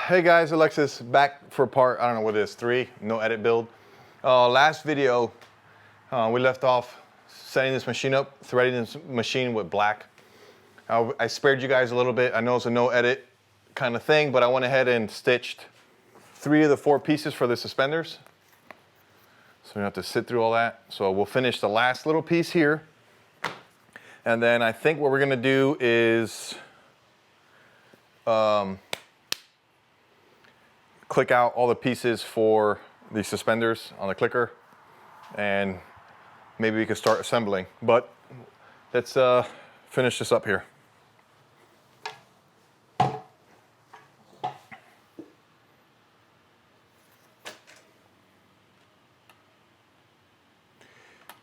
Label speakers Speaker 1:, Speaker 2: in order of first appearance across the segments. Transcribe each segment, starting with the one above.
Speaker 1: Hey guys, Alexis back for part, I don't know what it is, 3, no edit build. Last video, we left off setting this machine up, threading this machine with black. I spared you guys a little bit. I know it's a no edit kind of thing, but I went ahead and stitched 3 of the 4 pieces for the suspenders. So we don't have to sit through all that. So we'll finish the last little piece here. And then I think what we're gonna do is click out all the pieces for the suspenders on the clicker, and maybe we can start assembling. But let's finish this up here.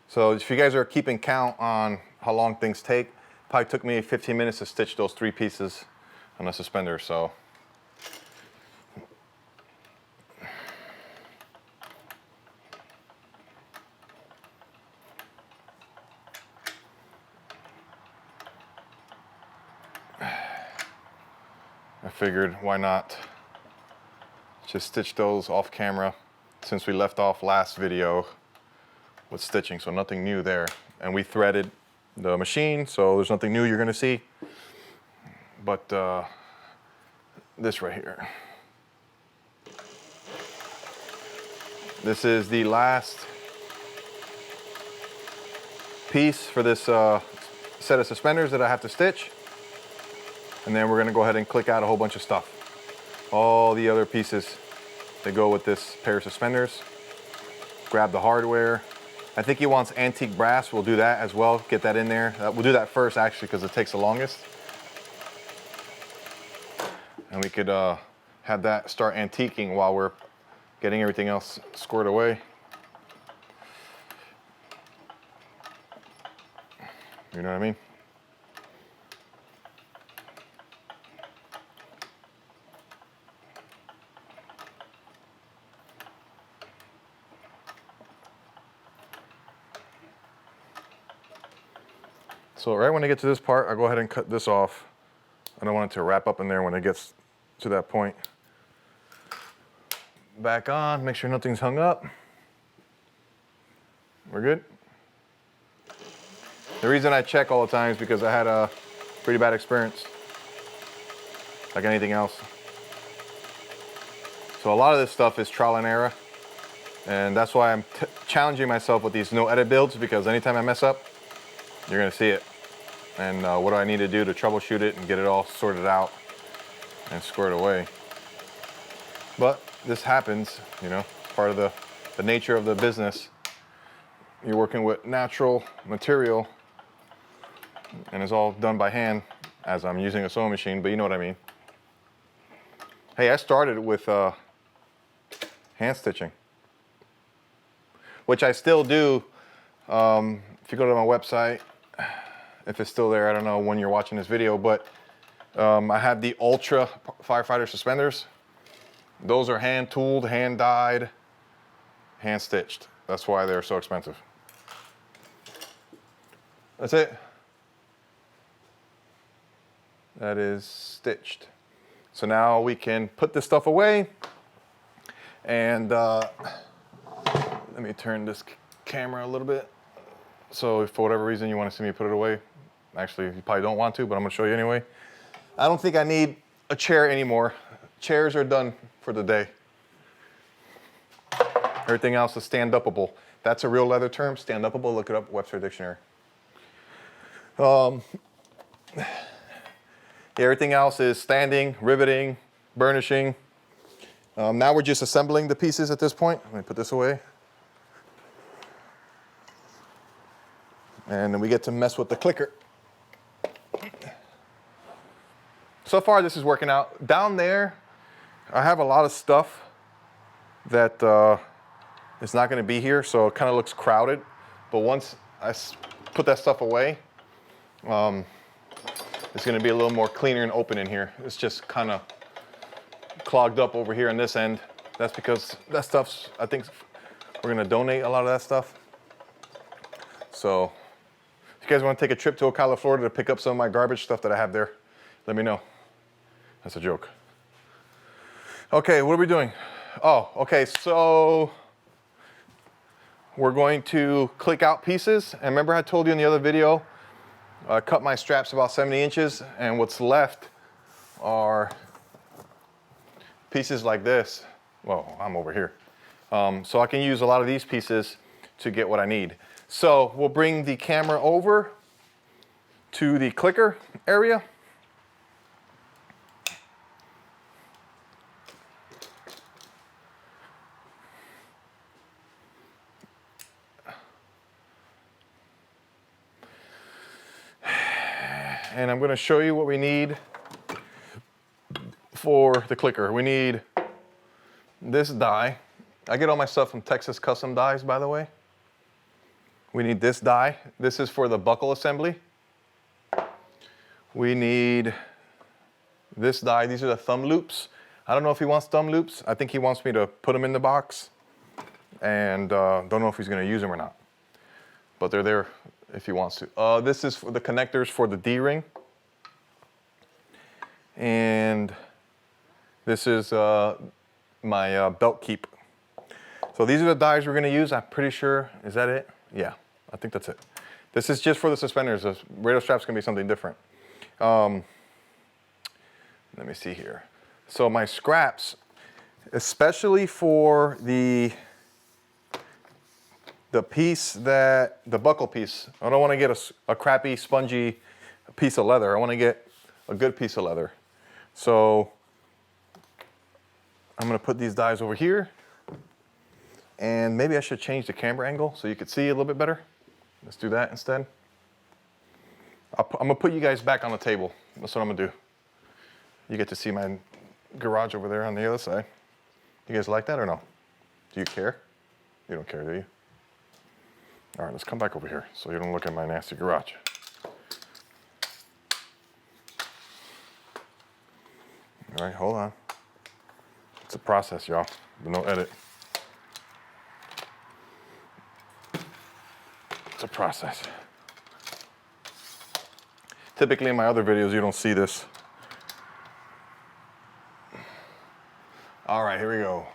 Speaker 1: So if you guys are keeping count on how long things take, it probably took me 15 minutes to stitch those 3 pieces on the suspender. So I figured, why not just stitch those off camera, since we left off last video with stitching, so nothing new there. And we threaded the machine, so there's nothing new you're gonna see. But this right here. This is the last piece for this set of suspenders that I have to stitch. And then we're gonna go ahead and click out a whole bunch of stuff. All the other pieces that go with this pair of suspenders. Grab the hardware. I think he wants antique brass. We'll do that as well, get that in there. We'll do that first actually, because it takes the longest. And we could have that start antiquing while we're getting everything else squared away. You know what I mean? So right when I get to this part, I'll go ahead and cut this off. I don't want it to wrap up in there when it gets to that point. Back on, make sure nothing's hung up. We're good. The reason I check all the time is because I had a pretty bad experience, like anything else. So a lot of this stuff is trial and error. And that's why I'm challenging myself with these no edit builds, because anytime I mess up, you're gonna see it. And what do I need to do to troubleshoot it and get it all sorted out and squared away. But this happens, you know, it's part of the nature of the business. You're working with natural material, and it's all done by hand, as I'm using a sewing machine, but you know what I mean. Hey, I started with hand stitching, which I still do. If you go to my website, if it's still there, I don't know when you're watching this video, but I have the Ultra Firefighter suspenders. Those are hand tooled, hand dyed, hand stitched. That's why they're so expensive. That's it. That is stitched. So now we can put this stuff away. And let me turn this camera a little bit. So if for whatever reason you want to see me put it away, actually you probably don't want to, but I'm gonna show you anyway. I don't think I need a chair anymore. Chairs are done for the day. Everything else is stand-upable. That's a real leather term, stand-upable. Look it up, Webster Dictionary. Everything else is standing, riveting, burnishing. Now we're just assembling the pieces at this point. Let me put this away. And then we get to mess with the clicker. So far this is working out. Down there, I have a lot of stuff that is not gonna be here, so it kind of looks crowded. But once I put that stuff away, it's gonna be a little more cleaner and open in here. It's just kind of clogged up over here on this end. That's because that stuff's, I think we're gonna donate a lot of that stuff. So if you guys want to take a trip to Ocala, Florida to pick up some of my garbage stuff that I have there, let me know. That's a joke. Okay, what are we doing? Oh, okay, so we're going to click out pieces. And remember I told you in the other video, I cut my straps about 70 inches, and what's left are pieces like this. Well, I'm over here. So I can use a lot of these pieces to get what I need. So we'll bring the camera over to the clicker area. And I'm going to show you what we need for the clicker. We need this die. I get all my stuff from Texas Custom Dies, by the way. We need this die. This is for the buckle assembly. We need this die. These are the thumb loops. I don't know if he wants thumb loops. I think he wants me to put them in the box, and don't know if he's going to use them or not. But they're there if he wants to. This is for the connectors for the D-ring. And this is my belt keep. So these are the dies we're going to use. I'm pretty sure. Is that it? Yeah, I think that's it. This is just for the suspenders. The radio strap's going to be something different. Let me see here. So my scraps, especially for the piece that, the buckle piece, I don't want to get a crappy, spongy piece of leather. I want to get a good piece of leather. So I'm going to put these dies over here. And maybe I should change the camera angle so you could see a little bit better. Let's do that instead. I'm going to put you guys back on the table. That's what I'm going to do. You get to see my garage over there on the other side. You guys like that or no? Do you care? You don't care, do you? All right, let's come back over here so you don't look at my nasty garage. All right, hold on. It's a process, y'all, but no edit. It's a process. Typically in my other videos, you don't see this. All right, here we go.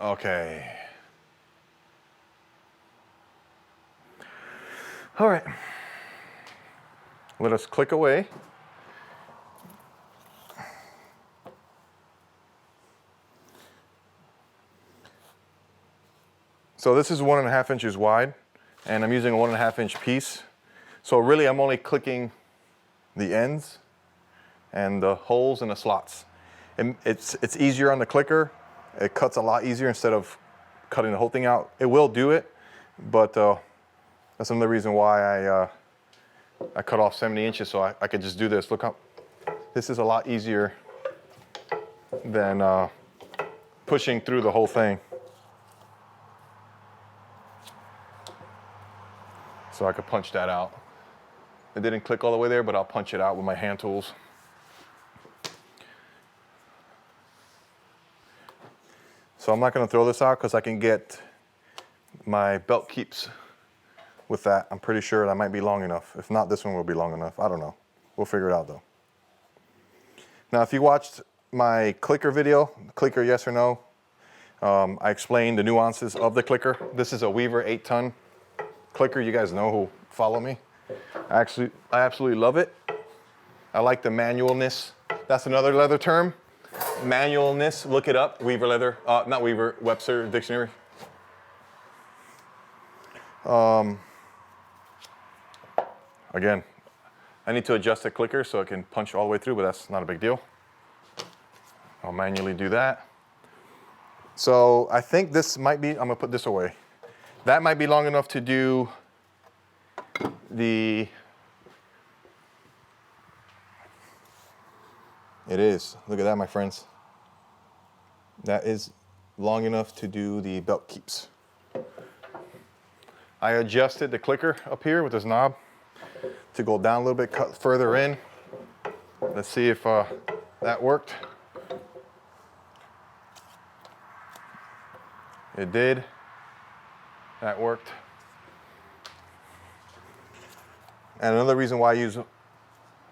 Speaker 1: Okay. All right. Let us click away. So this is 1.5 inches wide, and I'm using a 1.5 inch piece. So really I'm only clicking the ends and the holes and the slots. And it's easier on the clicker. It cuts a lot easier instead of cutting the whole thing out. It will do it, but that's another reason why I cut off 70 inches so I could just do this. Look how, this is a lot easier than pushing through the whole thing. So I could punch that out. It didn't click all the way there, but I'll punch it out with my hand tools. So I'm not going to throw this out because I can get my belt keeps with that. I'm pretty sure that might be long enough. If not, this one will be long enough. I don't know. We'll figure it out though. Now, if you watched my clicker video, clicker yes or no, I explained the nuances of the clicker. This is a Weaver 8-ton clicker. You guys know who follow me. I absolutely love it. I like the manualness. That's another leather term. Manualness, look it up. Weaver leather, not Weaver, Webster Dictionary. Again, I need to adjust the clicker so it can punch all the way through, but that's not a big deal. I'll manually do that. So I think this might be, I'm gonna put this away. That might be long enough to do the, it is, look at that, my friends. That is long enough to do the belt keeps. I adjusted the clicker up here with this knob to go down a little bit, cut further in. Let's see if that worked. It did. That worked. And another reason why I use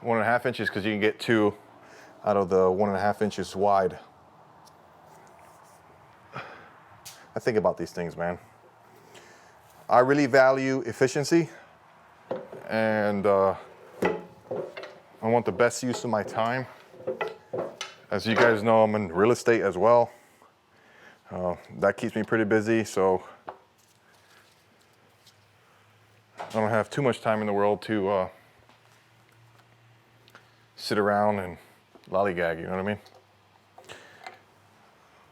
Speaker 1: 1.5 inches because you can get 2 out of the 1.5 inches wide. I think about these things, man. I really value efficiency, and I want the best use of my time. As you guys know, I'm in real estate as well. That keeps me pretty busy, so I don't have too much time in the world to sit around and lollygag, you know what I mean?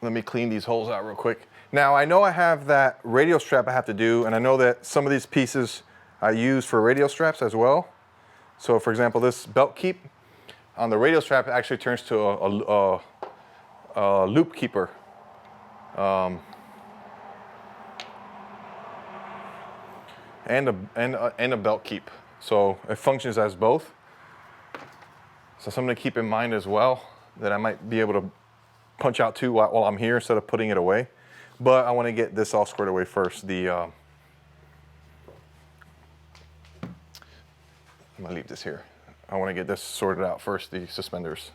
Speaker 1: Let me clean these holes out real quick. Now, I know I have that radio strap I have to do, and I know that some of these pieces I use for radio straps as well. So, for example, this belt keep on the radio strap actually turns to a loop keeper. And a belt keep. So it functions as both. So something to keep in mind as well, that I might be able to punch out to while I'm here instead of putting it away. But I want to get this all squared away first. I'm gonna leave this here. I want to get this sorted out first, the suspenders.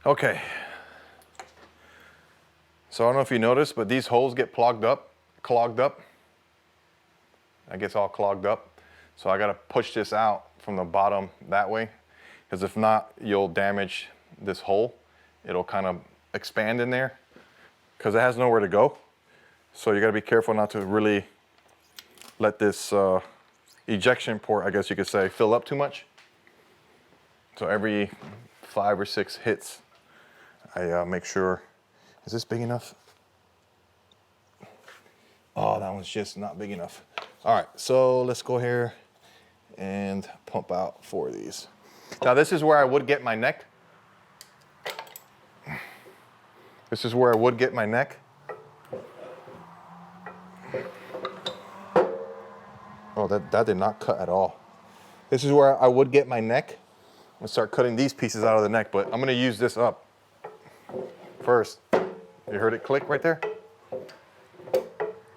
Speaker 1: Okay. So I don't know if you noticed, but these holes get clogged up. It gets all clogged up. So I gotta push this out from the bottom that way, because if not, you'll damage this hole. It'll kind of expand in there, because it has nowhere to go. So you gotta be careful not to really let this ejection port, I guess you could say, fill up too much. So every 5 or 6 hits, I make sure, is this big enough? Oh, that one's just not big enough. All right, so let's go here and pump out 4 of these. Now this is where I would get my neck. This is where I would get my neck. Oh, that did not cut at all. This is where I would get my neck. I'm gonna start cutting these pieces out of the neck, but I'm gonna use this up first. You heard it click right there?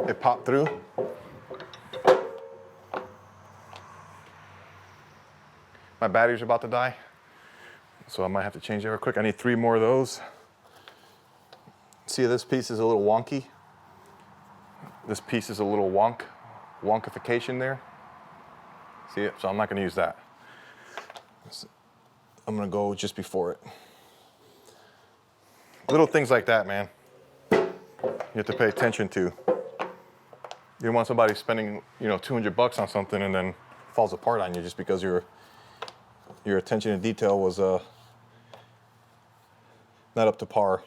Speaker 1: It popped through. My battery's about to die, so I might have to change it real quick. I need 3 more of those. See, this piece is a little wonky. This piece is a little wonkification there. See it? So I'm not gonna use that. I'm gonna go just before it. Little things like that, man, you have to pay attention to. You don't want somebody spending, $200 on something and then falls apart on you just because your attention to detail was not up to par.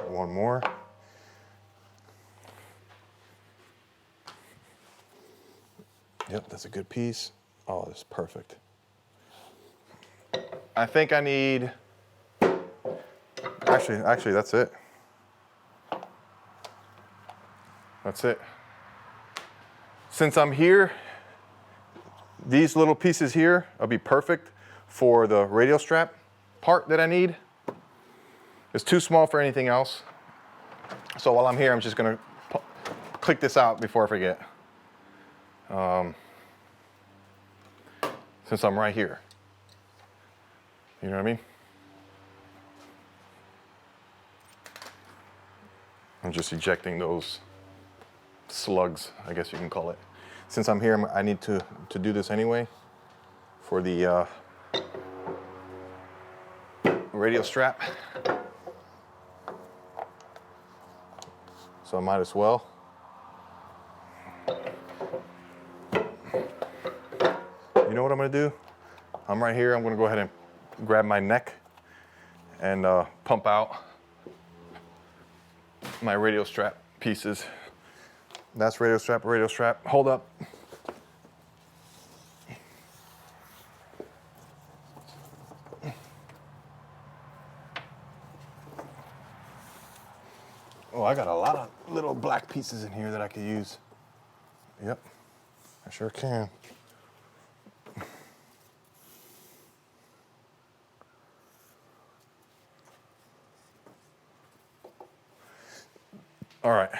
Speaker 1: One more. Yep, that's a good piece. Oh, that's perfect. I think I need, actually, that's it. That's it. Since I'm here, these little pieces here will be perfect for the radio strap part that I need. It's too small for anything else. So while I'm here, I'm just gonna click this out before I forget. Since I'm right here. You know what I mean? I'm just ejecting those slugs, I guess you can call it. Since I'm here, I need to do this anyway for the radio strap. So I might as well. You know what I'm gonna do? I'm right here, I'm gonna go ahead and grab my neck and pump out my radio strap pieces. That's radio strap. Hold up. Oh, I got a lot of little black pieces in here that I could use. Yep, I sure can. All right.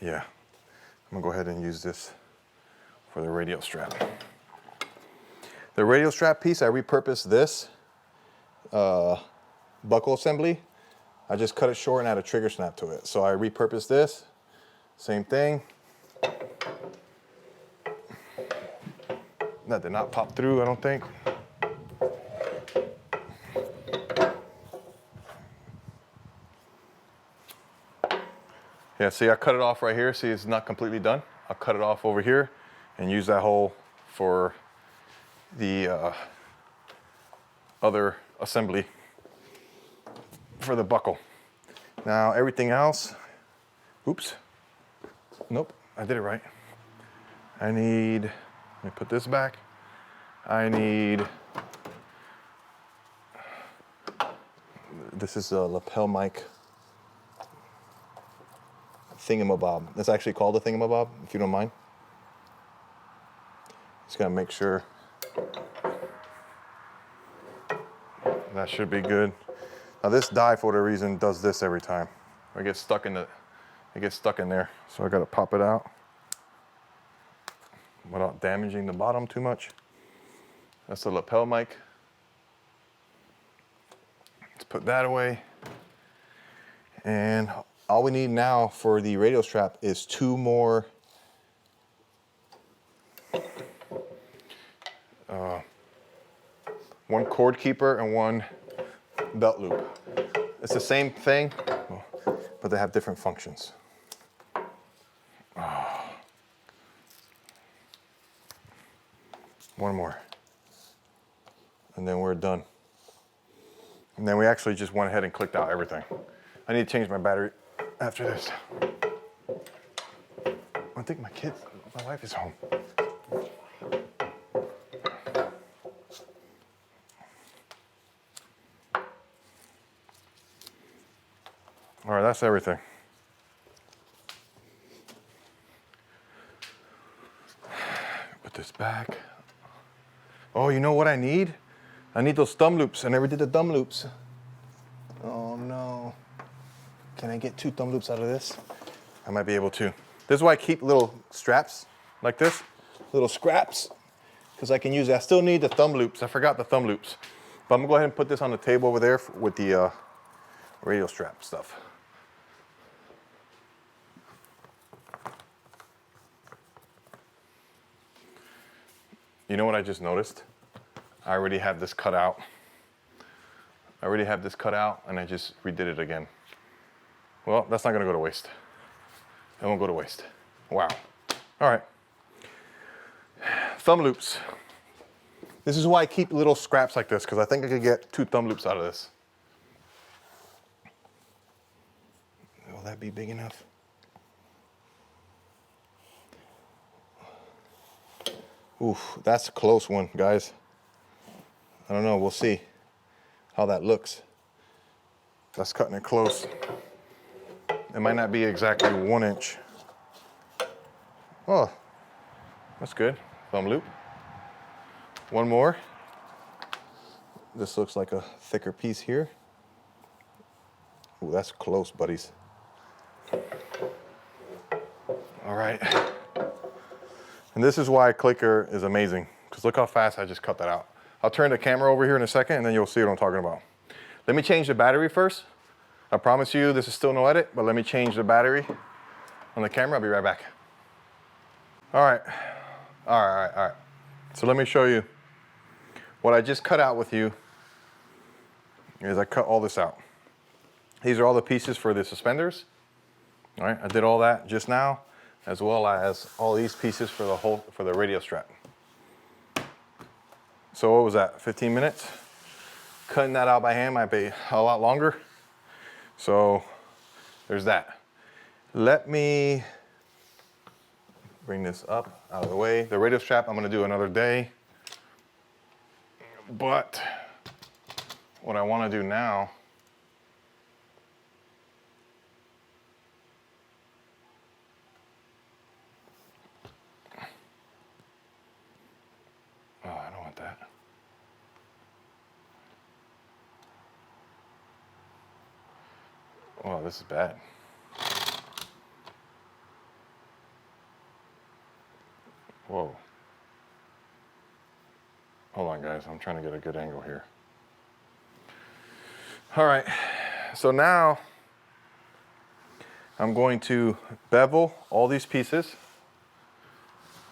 Speaker 1: Yeah, I'm gonna go ahead and use this for the radial strap. The radial strap piece, I repurposed this buckle assembly. I just cut it short and add a trigger snap to it. So I repurposed this, same thing. That did not pop through, I don't think. Yeah, see, I cut it off right here. See, it's not completely done. I'll cut it off over here and use that hole for the other assembly for the buckle. Now, everything else, oops, nope, I did it right. I need, let me put this back. I need, this is a lapel mic thingamabob. It's actually called a thingamabob, if you don't mind. Just gotta make sure that should be good. Now this die, for whatever reason, does this every time. It gets stuck in there. So I gotta pop it out without damaging the bottom too much. That's the lapel mic. Let's put that away. And all we need now for the radial strap is 2 more one cord keeper and 1 belt loop. It's the same thing, but they have different functions. One more. And then we're done. And then we actually just went ahead and clicked out everything. I need to change my battery after this. I think my wife is home. All right, that's everything. Put this back. Oh, you know what I need? I need those thumb loops. I never did the thumb loops. Oh no. Can I get 2 thumb loops out of this? I might be able to. This is why I keep little straps like this, little scraps, because I can use it. I still need the thumb loops. I forgot the thumb loops. But I'm gonna go ahead and put this on the table over there with the radial strap stuff. You know what I just noticed? I already have this cut out. And I just redid it again. Well, that's not gonna go to waste. It won't go to waste. Wow. All right. Thumb loops. This is why I keep little scraps like this, because I think I could get 2 thumb loops out of this. Will that be big enough? Oof, that's a close one, guys. I don't know, we'll see how that looks. That's cutting it close. It might not be exactly 1 inch. Oh, that's good. Thumb loop. 1 more. This looks like a thicker piece here. Ooh, that's close, buddies. All right. And this is why clicker is amazing, because look how fast I just cut that out. I'll turn the camera over here in a second and then you'll see what I'm talking about. Let me change the battery first. I promise you this is still no edit, but let me change the battery on the camera. I'll be right back. All right. So let me show you what I just cut out with you. Is I cut all this out. These are all the pieces for the suspenders. All right, I did all that just now, as well as all these pieces for the radial strap. So what was that, 15 minutes? Cutting that out by hand might be a lot longer. So there's that. Let me bring this up out of the way. The radial strap I'm gonna do another day. But what I wanna do now that. Oh, this is bad. Whoa. Hold on, guys. I'm trying to get a good angle here. All right. So now I'm going to bevel all these pieces.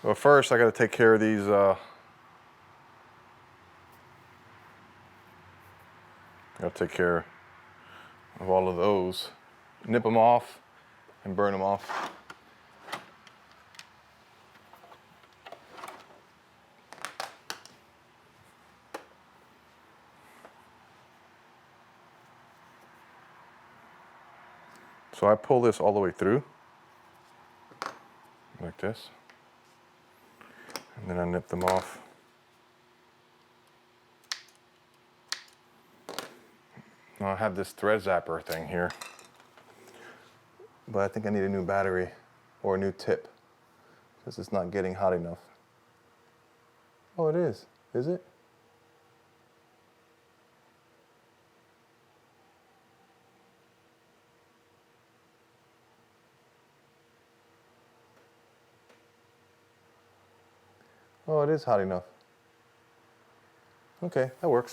Speaker 1: Well, first I got to take care of these. Got to take care of all of those. Nip them off and burn them off. So I pull this all the way through, like this, and then I nip them off. Now I have this thread zapper thing here, but I think I need a new battery or a new tip because it's not getting hot enough. Oh, it is. Is it? Oh, it is hot enough. Okay, that works.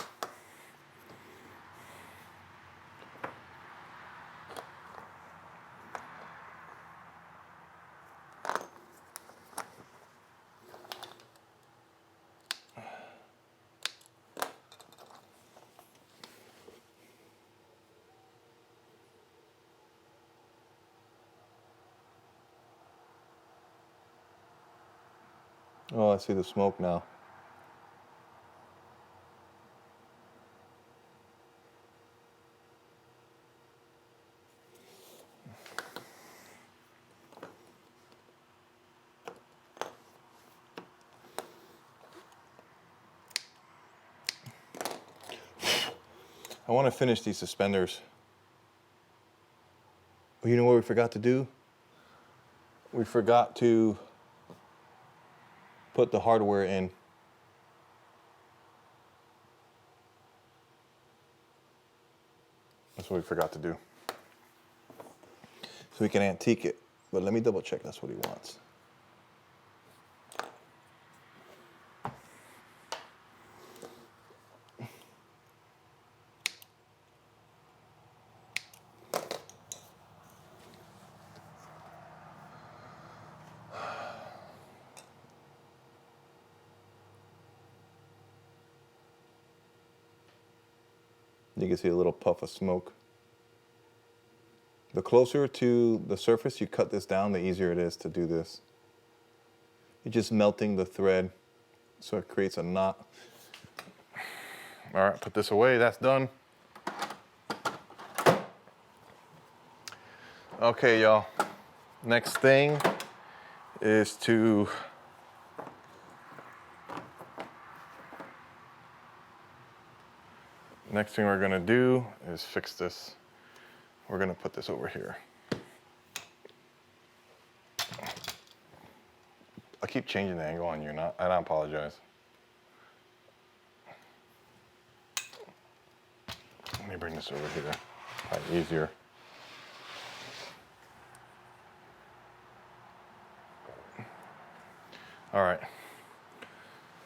Speaker 1: Oh, I see the smoke now. I want to finish these suspenders. But you know what we forgot to do? We forgot to put the hardware in. That's what we forgot to do. So we can antique it. But let me double check that's what he wants. You can see a little puff of smoke. The closer to the surface you cut this down, the easier it is to do this. You're just melting the thread so it creates a knot. All right, put this away, that's done. Okay, y'all. Next thing is to next thing we're gonna do is fix this. We're gonna put this over here. I keep changing the angle on you, and I apologize. Let me bring this over here, probably easier. All right.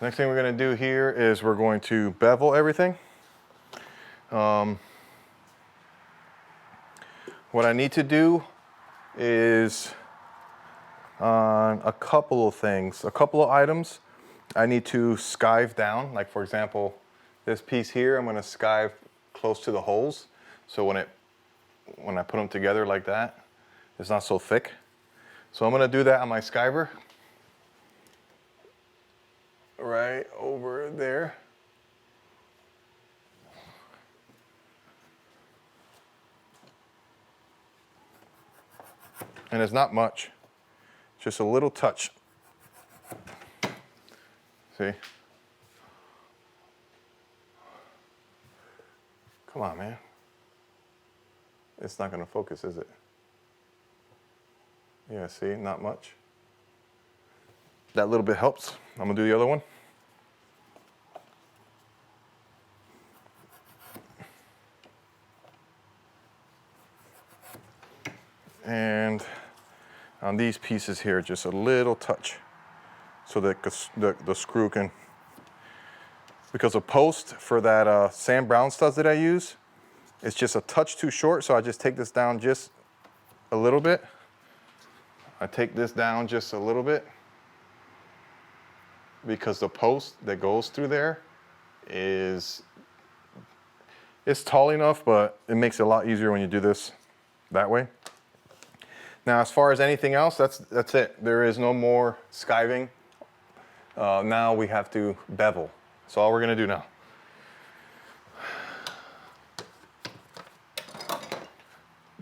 Speaker 1: Next thing we're gonna do here is we're going to bevel everything. What I need to do is on a couple of things, a couple of items, I need to skive down. Like for example, this piece here, I'm gonna skive close to the holes. So when I put them together like that, it's not so thick. So I'm gonna do that on my skiver. Right over there. And it's not much, just a little touch. See? Come on, man. It's not gonna focus, is it? Yeah, see, not much. That little bit helps. I'm gonna do the other one. And on these pieces here, just a little touch. so that the screw can, because the post for that sand brown studs that I use, it's just a touch too short, so I just take this down just a little bit. I take this down just a little bit because the post that goes through there it's tall enough, but it makes it a lot easier when you do this that way. Now, as far as anything else, that's it. There is no more skiving. Now we have to bevel. That's all we're gonna do now.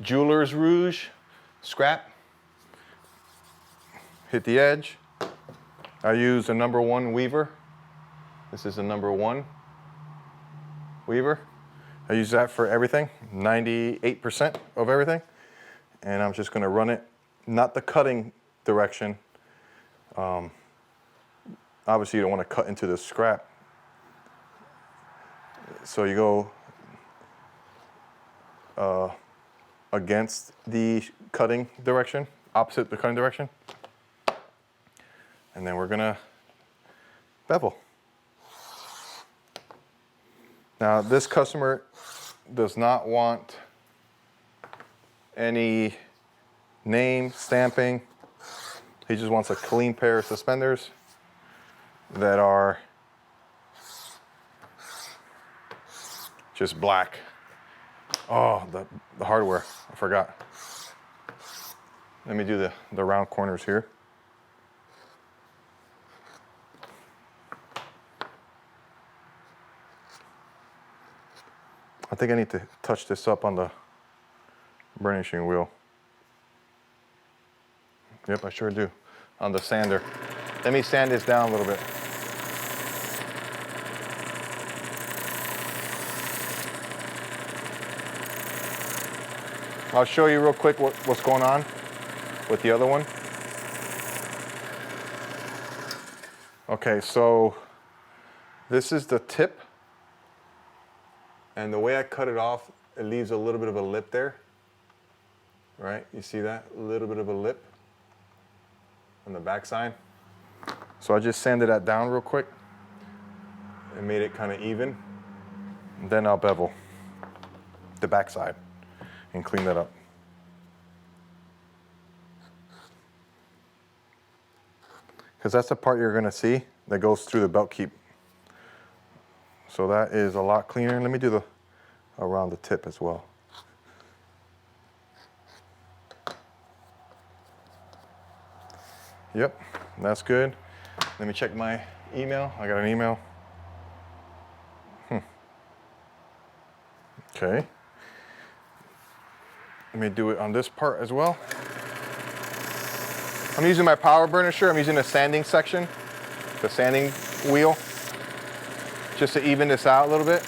Speaker 1: Jeweler's Rouge, scrap. Hit the edge. I use a #1 weaver. This is a #1 weaver. I use that for everything, 98% of everything. And I'm just gonna run it, not the cutting direction. Obviously you don't wanna cut into the scrap. So you go against the cutting direction, opposite the cutting direction. And then we're gonna bevel. Now this customer does not want any name stamping. He just wants a clean pair of suspenders that are just black. Oh, the hardware, I forgot. Let me do the round corners here. I think I need to touch this up on the burnishing wheel. Yep, I sure do. On the sander. Let me sand this down a little bit. I'll show you real quick what's going on with the other one. Okay, so this is the tip. And the way I cut it off, it leaves a little bit of a lip there. Right, you see that? A little bit of a lip on the back side. So I just sanded that down real quick and made it kind of even. And then I'll bevel the back side and clean that up. Because that's the part you're gonna see that goes through the belt keep. So that is a lot cleaner. Let me do the around the tip as well. Yep, that's good. Let me check my email. I got an email. Okay. Let me do it on this part as well. I'm using my power burnisher. I'm using the sanding section, the sanding wheel, just to even this out a little bit.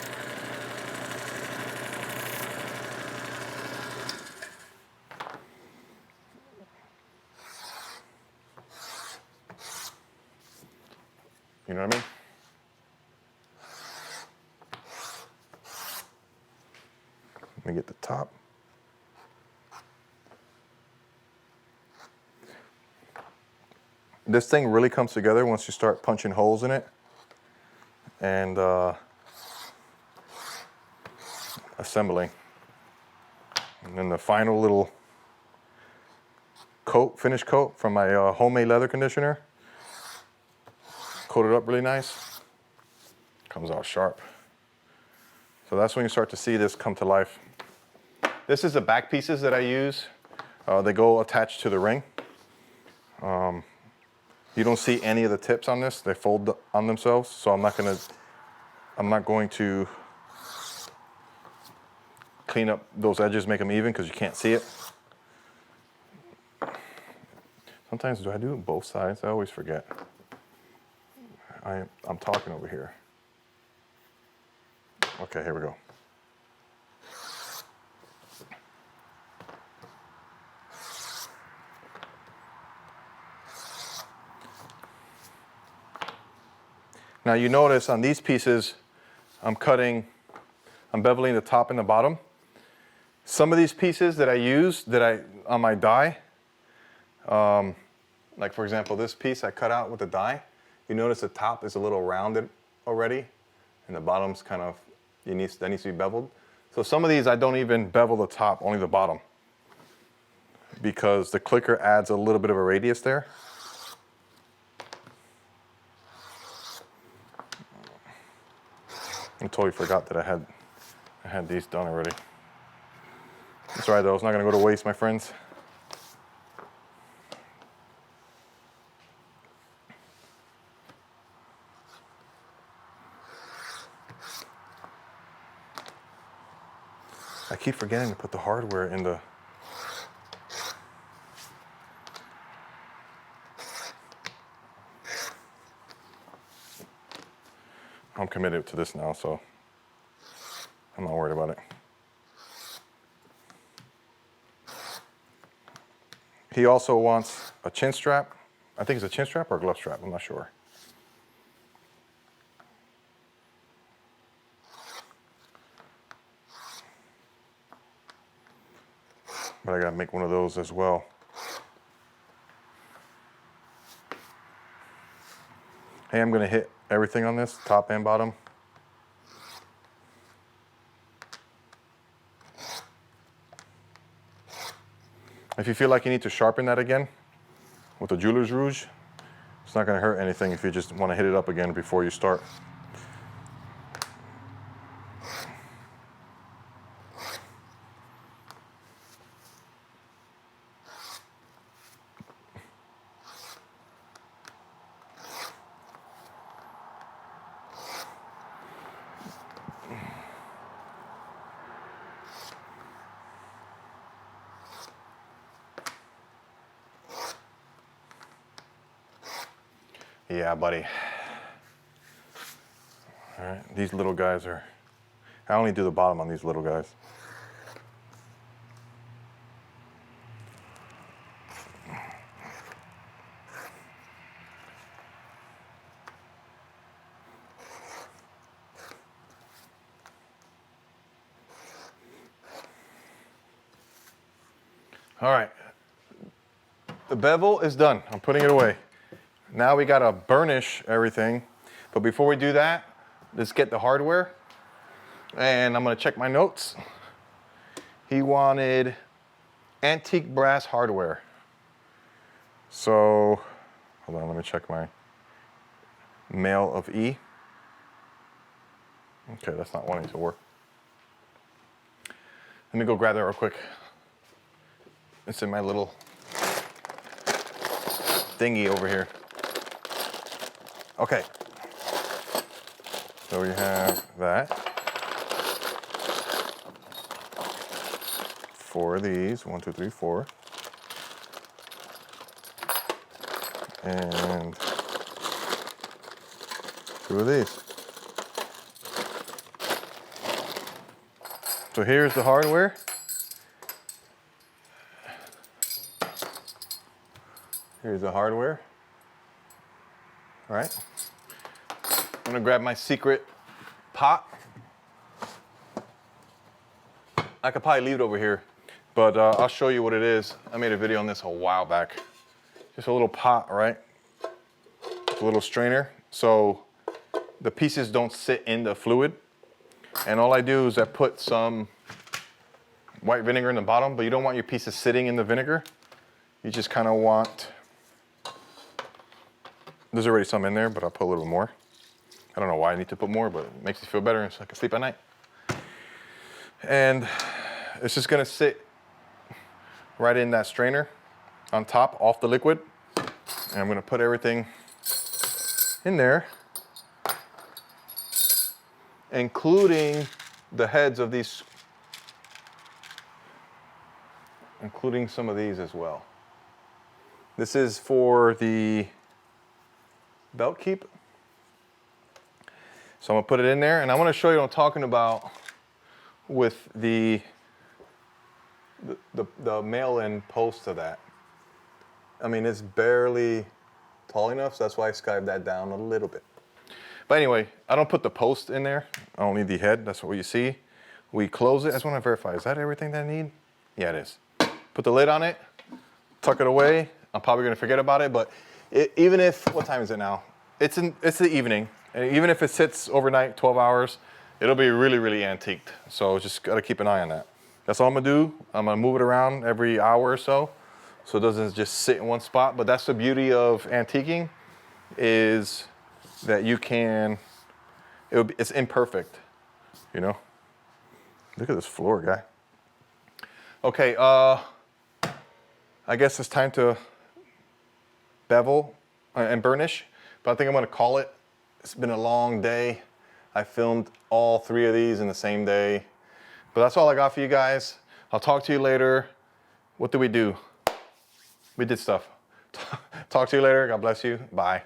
Speaker 1: You know what I mean? Let me get the top. This thing really comes together once you start punching holes in it and assembling. And then the final little coat, finish coat from my homemade leather conditioner. Coat it up really nice. Comes out sharp. So that's when you start to see this come to life. This is the back pieces that I use. They go attached to the ring. You don't see any of the tips on this. They fold on themselves. So I'm not going to clean up those edges, make them even, because you can't see it. Sometimes do I do it both sides? I always forget. I'm talking over here. Okay, here we go. Now you notice on these pieces, I'm beveling the top and the bottom. Some of these pieces that I use, on my die, like for example, this piece I cut out with the die, you notice the top is a little rounded already, and the bottom's kind of, that needs to be beveled. So some of these I don't even bevel the top, only the bottom, because the clicker adds a little bit of a radius there. I totally forgot that I had these done already. That's all right though, it's not gonna go to waste, my friends. I keep forgetting to put the hardware in the... I'm committed to this now, so I'm not worried about it. He also wants a chin strap. I think it's a chin strap or a glove strap, I'm not sure. But I gotta make one of those as well. Hey, I'm gonna hit everything on this, top and bottom. If you feel like you need to sharpen that again with the jeweler's rouge, it's not gonna hurt anything if you just wanna hit it up again before you start. Yeah, buddy. All right, these little guys are, I only do the bottom on these little guys. All right, the bevel is done. I'm putting it away. Now we gotta burnish everything. But before we do that, let's get the hardware. And I'm gonna check my notes. He wanted antique brass hardware. So, hold on, let me check my mail of E. Okay, that's not wanting to work. Let me go grab that real quick. It's in my little thingy over here. Okay, so we have that. 4 of these, 1, 2, 3, 4. And 2 of these. So here's the hardware. Here's the hardware. All right. I'm gonna grab my secret pot. I could probably leave it over here, but I'll show you what it is. I made a video on this a while back. Just a little pot, right? A little strainer, so the pieces don't sit in the fluid. And all I do is I put some white vinegar in the bottom, but you don't want your pieces sitting in the vinegar. You just kind of want, there's already some in there, but I'll put a little more. I don't know why I need to put more, but it makes me feel better so I can sleep at night. And it's just gonna sit right in that strainer on top, off the liquid. And I'm gonna put everything in there, including the heads of these, including some of these as well. This is for the belt keep. So I'm gonna put it in there, and I wanna show you what I'm talking about with the mail-in post to that. I mean, it's barely tall enough, so that's why I skived that down a little bit. But anyway, I don't put the post in there. I don't need the head, that's what you see. We close it. I just wanna verify, is that everything that I need? Yeah, it is. Put the lid on it, tuck it away. I'm probably gonna forget about it, but even if, what time is it now? it's the evening, and even if it sits overnight, 12 hours, it'll be really, really antiqued. So just gotta keep an eye on that. That's all I'm gonna do. I'm gonna move it around every hour or so it doesn't just sit in one spot. But that's the beauty of antiquing, is that you can, it's imperfect, you know? Look at this floor, guy. Okay, I guess it's time to bevel and burnish, but I think I'm gonna call it. It's been a long day. I filmed all 3 of these in the same day, but that's all I got for you guys. I'll talk to you later. What did we do? We did stuff. Talk to you later. God bless you. Bye.